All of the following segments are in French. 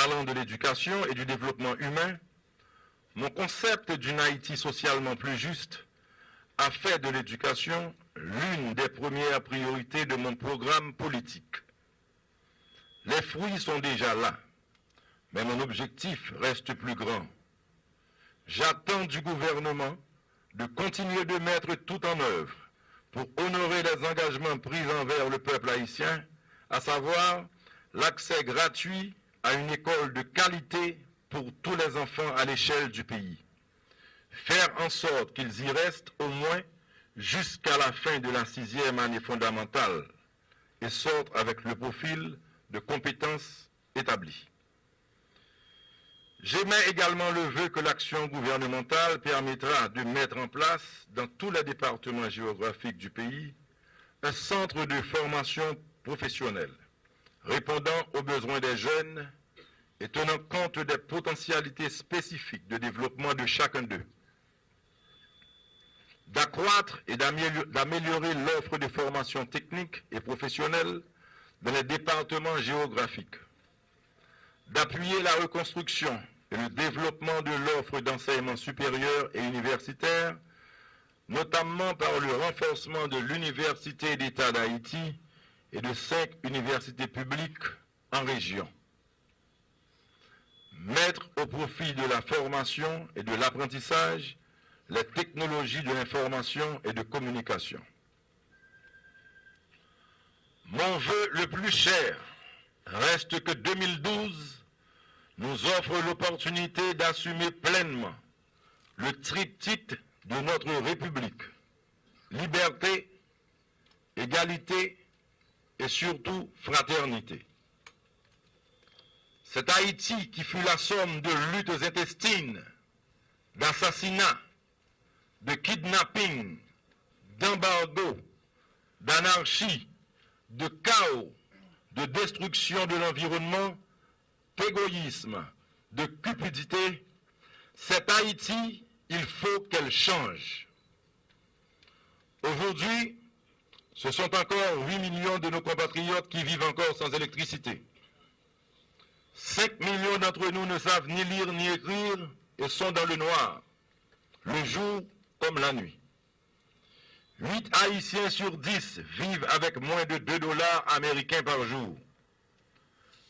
Parlant de l'éducation et du développement humain, mon concept d'une Haïti socialement plus juste a fait de l'éducation l'une des premières priorités de mon programme politique. Les fruits sont déjà là, mais mon objectif reste plus grand. J'attends du gouvernement de continuer de mettre tout en œuvre pour honorer les engagements pris envers le peuple haïtien, à savoir l'accès gratuit à une école de qualité pour tous les enfants à l'échelle du pays. Faire en sorte qu'ils y restent au moins jusqu'à la fin de la 6e année fondamentale et sortent avec le profil de compétences établies. J'émets également le vœu que l'action gouvernementale permettra de mettre en place dans tous les départements géographiques du pays un centre de formation professionnelle répondant aux besoins des jeunes et tenant compte des potentialités spécifiques de développement de chacun d'eux. D'accroître et d'améliorer l'offre de formation technique et professionnelle dans les départements géographiques. D'appuyer la reconstruction et le développement de l'offre d'enseignement supérieur et universitaire, notamment par le renforcement de l'Université d'État d'Haïti et de 5 universités publiques en région. Mettre au profit de la formation et de l'apprentissage les technologies de l'information et de communication. Mon vœu le plus cher reste que 2012 nous offre l'opportunité d'assumer pleinement le triptyque de notre République: liberté, égalité et surtout fraternité. C'est Haïti qui fut la somme de luttes intestines, d'assassinats, de kidnapping, d'embargo, d'anarchie, de chaos, de destruction de l'environnement, d'égoïsme, de cupidité. Cette Haïti, il faut qu'elle change. Aujourd'hui, ce sont encore 8 millions de nos compatriotes qui vivent encore sans électricité. 5 millions d'entre nous ne savent ni lire ni écrire et sont dans le noir, le jour comme la nuit. 8 Haïtiens sur 10 vivent avec moins de 2 dollars américains par jour.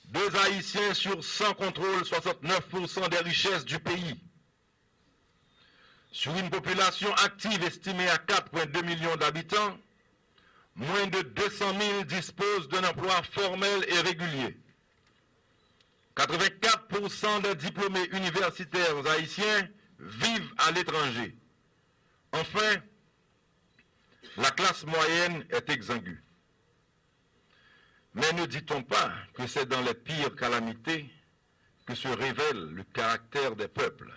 2 Haïtiens sur 100 contrôlent 69% des richesses du pays. Sur une population active estimée à 4,2 millions d'habitants, moins de 200 000 disposent d'un emploi formel et régulier. 84% des diplômés universitaires haïtiens vivent à l'étranger. Enfin, la classe moyenne est exsangue. Mais ne dit-on pas que c'est dans les pires calamités que se révèle le caractère des peuples?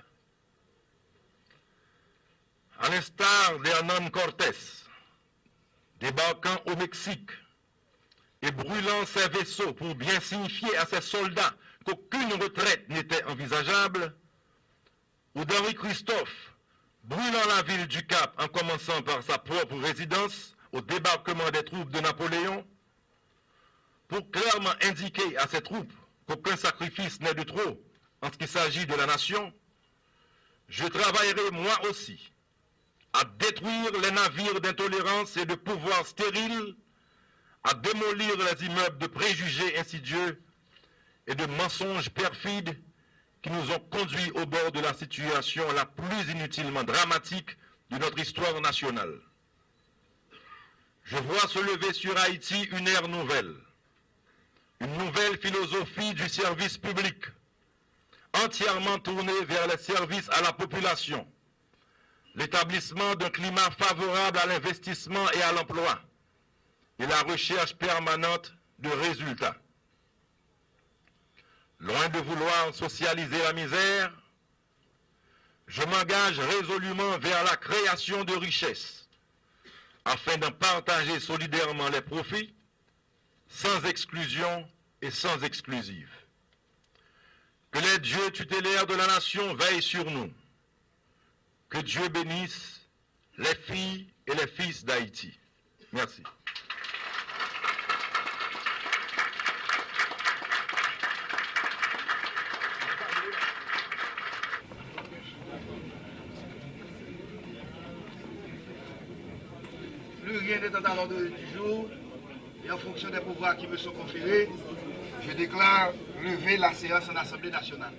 À l'instar d'Hernán Cortés, débarquant au Mexique et brûlant ses vaisseaux pour bien signifier à ses soldats qu'aucune retraite n'était envisageable, ou d'Henri Christophe, brûlant la ville du Cap en commençant par sa propre résidence au débarquement des troupes de Napoléon, pour clairement indiquer à ses troupes qu'aucun sacrifice n'est de trop en ce qui s'agit de la nation, je travaillerai moi aussi à détruire les navires d'intolérance et de pouvoir stérile, à démolir les immeubles de préjugés insidieux et de mensonges perfides qui nous ont conduits au bord de la situation la plus inutilement dramatique de notre histoire nationale. Je vois se lever sur Haïti une ère nouvelle, une nouvelle philosophie du service public, entièrement tournée vers les services à la population, l'établissement d'un climat favorable à l'investissement et à l'emploi, et la recherche permanente de résultats. Loin de vouloir socialiser la misère, je m'engage résolument vers la création de richesses, afin d'en partager solidairement les profits, sans exclusion et sans exclusive. Que les dieux tutélaires de la nation veillent sur nous. Que Dieu bénisse les filles et les fils d'Haïti. Merci. Plus rien n'est à l'ordre du jour et en fonction des pouvoirs qui me sont conférés, je déclare lever la séance en Assemblée nationale.